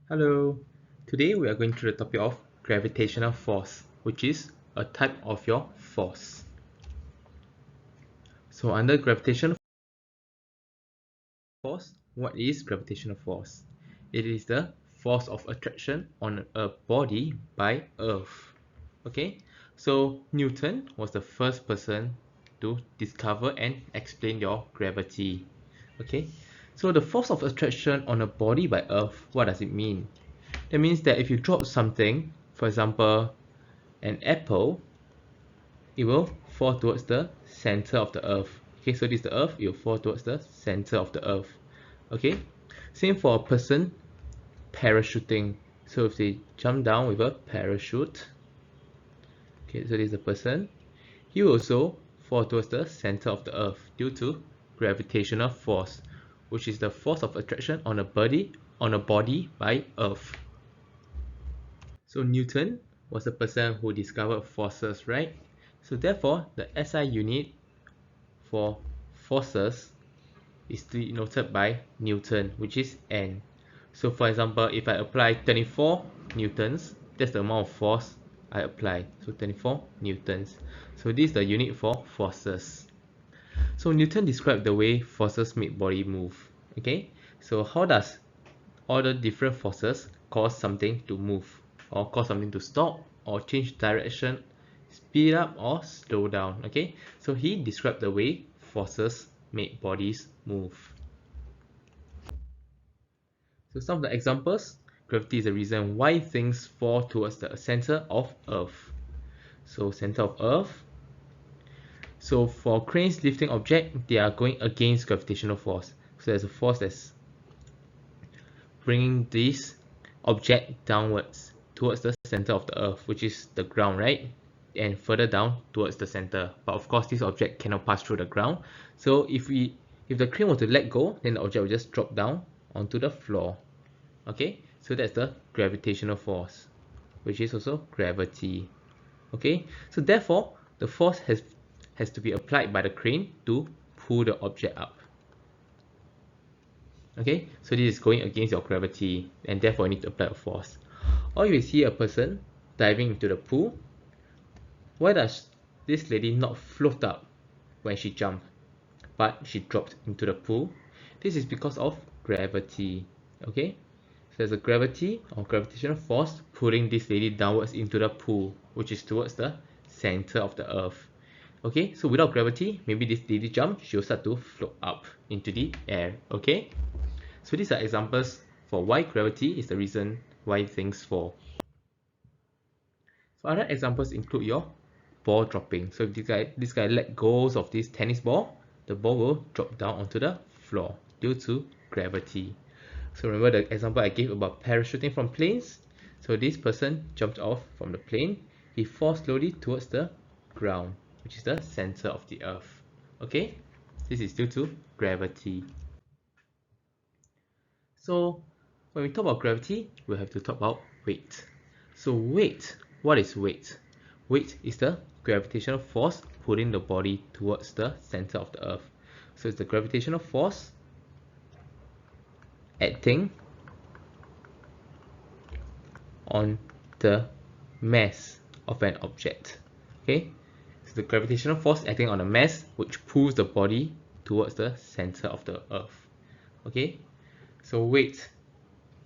Hello, today we are going through the topic of gravitational force, which is a type of your force. So under gravitational force, what is gravitational force? It is the force of attraction on a body by Earth. Okay, so Newton was the first person to discover and explain your gravity. Okay, so the force of attraction on a body by Earth, what does it mean? That means that if you drop something, for example, an apple, it will fall towards the center of the earth. Okay, so this is the earth, it will fall towards the center of the earth. Okay, same for a person parachuting. So if they jump down with a parachute, okay, so this is the person, he will also fall towards the center of the earth due to gravitational force, which is the force of attraction on a body by earth. So Newton was the person who discovered forces, right? So therefore, the SI unit for forces is denoted by Newton, which is N. So for example, if I apply 24 newtons, that's the amount of force I apply. So 24 newtons. So this is the unit for forces. So Newton described the way forces make body move. Okay, so how does all the different forces cause something to move, or cause something to stop, or change direction, speed up or slow down? Okay, so he described the way forces make bodies move. So some of the examples: gravity is the reason why things fall towards the center of earth. So center of earth, so for cranes lifting object, they are going against gravitational force. So there's a force that's bringing this object downwards towards the center of the earth, which is the ground, right? And further down towards the center. But of course, this object cannot pass through the ground. So if the crane were to let go, then the object will just drop down onto the floor. Okay, so that's the gravitational force, which is also gravity. Okay, so therefore the force has to be applied by the crane to pull the object up. Okay, so this is going against your gravity, and therefore you need to apply a force. Or you see a person diving into the pool. Why does this lady not float up when she jumped, but she dropped into the pool? This is because of gravity. Okay, so there's a gravity or gravitational force pulling this lady downwards into the pool, which is towards the center of the earth. Okay, so without gravity, maybe this lady jump, she'll start to float up into the air. Okay, so these are examples for why gravity is the reason why things fall. So other examples include your ball dropping. So if this guy let go of this tennis ball, the ball will drop down onto the floor due to gravity. So remember the example I gave about parachuting from planes? So this person jumped off from the plane, he falls slowly towards the ground, which is the center of the earth. Okay, this is due to gravity. So when we talk about gravity, we have to talk about weight. So weight, what is weight? Weight is the gravitational force pulling the body towards the center of the earth. So it's the gravitational force acting on the mass of an object. Okay, so the gravitational force acting on a mass which pulls the body towards the center of the earth. Okay, so weight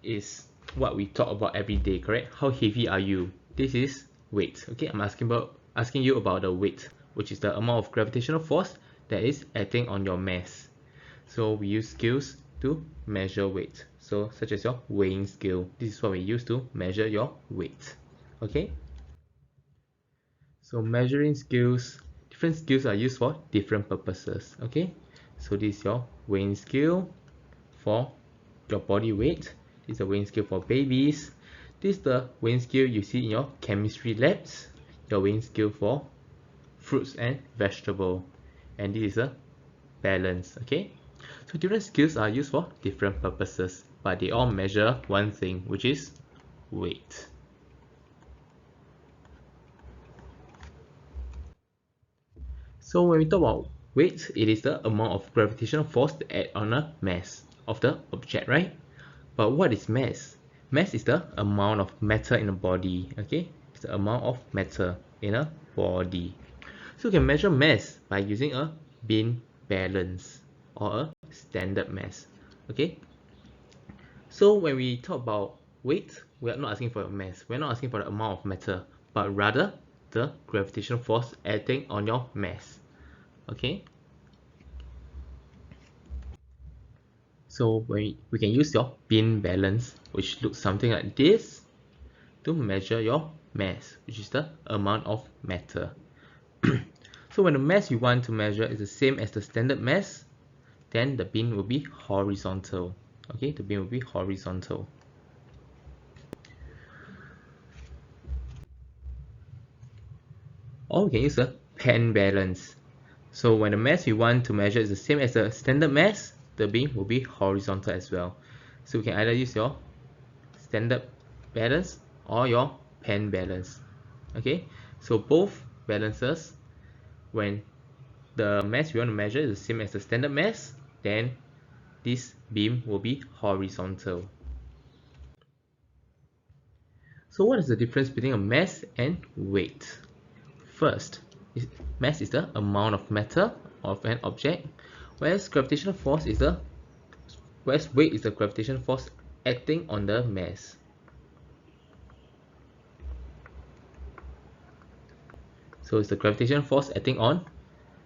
is what we talk about every day, correct? How heavy are you? This is weight. Okay, I'm asking you about the weight, which is the amount of gravitational force that is acting on your mass. So we use scales to measure weight. So such as your weighing scale. This is what we use to measure your weight. Okay. So measuring scales, different scales are used for different purposes. Okay. So this is your weighing scale for your body weight. This is a weighing scale for babies. This is the weighing scale you see in your chemistry labs. Your weighing scale for fruits and vegetable. And this is a balance. Okay. So different scales are used for different purposes, but they all measure one thing, which is weight. So when we talk about weight, it is the amount of gravitational force to act on a mass of the object, right? But what is mass? Mass is the amount of matter in a body. Okay, it's the amount of matter in a body. So you can measure mass by using a bin balance or a standard mass. Okay, so when we talk about weight, we are not asking for a mass, we're not asking for the amount of matter, but rather the gravitational force acting on your mass. Okay, so we can use your bin balance, which looks something like this, to measure your mass, which is the amount of matter. So when the mass you want to measure is the same as the standard mass, then the bin will be horizontal. Okay, the bin will be horizontal. Or we can use a pen balance. So when the mass we want to measure is the same as the standard mass, the bin will be horizontal as well. So we can either use your standard balance or your pen balance. Okay, so both balances, when the mass we want to measure is the same as the standard mass, then this beam will be horizontal. So what is the difference between a mass and weight? First, mass is the amount of matter of an object, whereas weight is the gravitational force acting on the mass. So it's the gravitational force acting on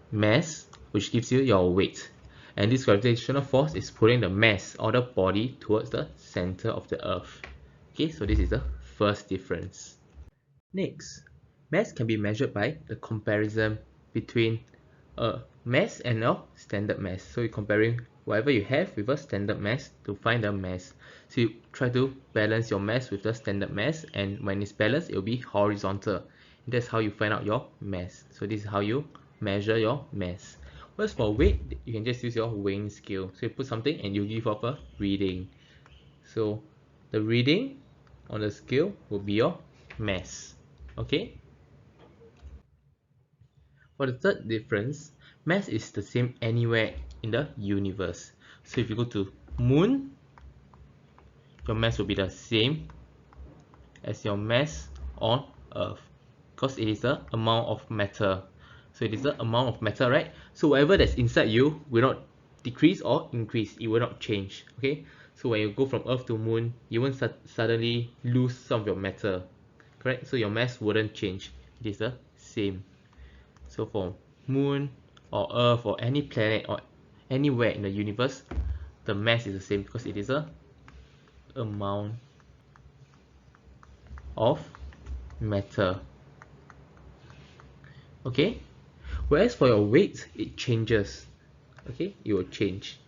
mass, which gives you your weight. And this gravitational force is pulling the mass or the body towards the center of the earth. Okay, so this is the first difference. Next, mass can be measured by the comparison between a mass and a standard mass. So you're comparing whatever you have with a standard mass to find the mass. So you try to balance your mass with the standard mass, and when it's balanced, it will be horizontal. That's how you find out your mass. So this is how you measure your mass. Whereas for weight, you can just use your weighing scale. So you put something and you give off a reading. So the reading on the scale will be your mass. Okay? For the third difference, mass is the same anywhere in the universe. So if you go to moon, your mass will be the same as your mass on earth, because it is the amount of matter. So it is the amount of matter, right? So whatever that's inside you will not decrease or increase, it will not change. Okay, so when you go from earth to moon, you won't suddenly lose some of your matter, correct? So your mass wouldn't change, it is the same. So for moon or earth or any planet or anywhere in the universe, the mass is the same because it is a amount of matter. Okay, whereas for your weight, it changes. Okay, it will change.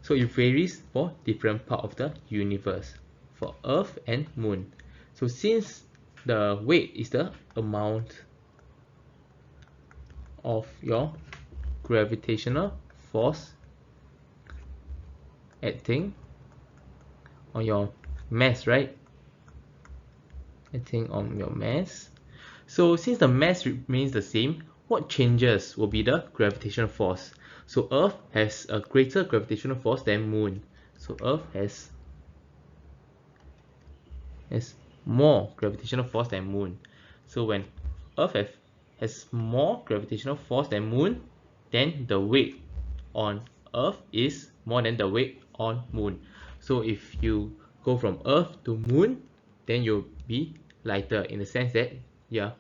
So it varies for different part of the universe, for earth and moon. So since the weight is the amount of your gravitational force acting on your mass, right? Acting on your mass. So since the mass remains the same, what changes will be the gravitational force. So Earth has a greater gravitational force than Moon. So Earth has more gravitational force than Moon. So when Earth has more gravitational force than Moon, then the weight on Earth is more than the weight on Moon. So if you go from Earth to Moon, then you'll be lighter in the sense that you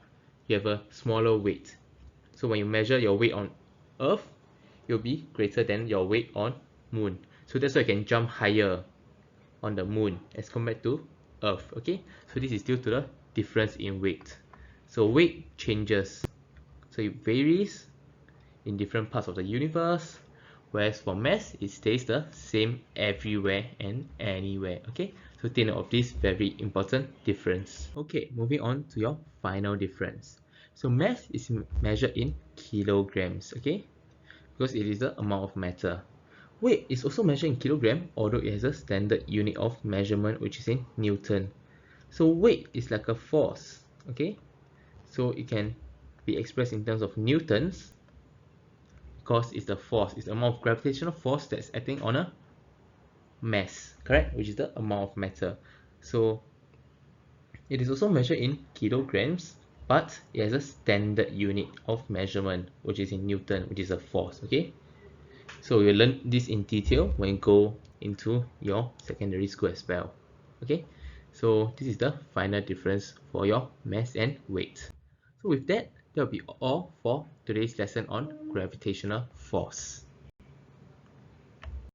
have a smaller weight. So when you measure your weight on Earth, you'll be greater than your weight on Moon. So that's why you can jump higher on the Moon as compared to Earth. Okay, so this is due to the difference in weight. So weight changes, so it varies in different parts of the universe, whereas for mass, it stays the same everywhere and anywhere. Okay, so take note of this very important difference. Okay, moving on to your final difference. So mass is measured in kilograms, okay, because it is the amount of matter. Weight is also measured in kilogram, although it has a standard unit of measurement, which is in Newton. So weight is like a force, okay, so it can be expressed in terms of newtons, because it's the force, it's the amount of gravitational force that's acting on a mass, correct, which is the amount of matter. So it is also measured in kilograms, but it has a standard unit of measurement, which is in Newton, which is a force. Okay, so you'll learn this in detail when you go into your secondary school as well. Okay, so this is the final difference for your mass and weight. So with that, that will be all for today's lesson on gravitational force.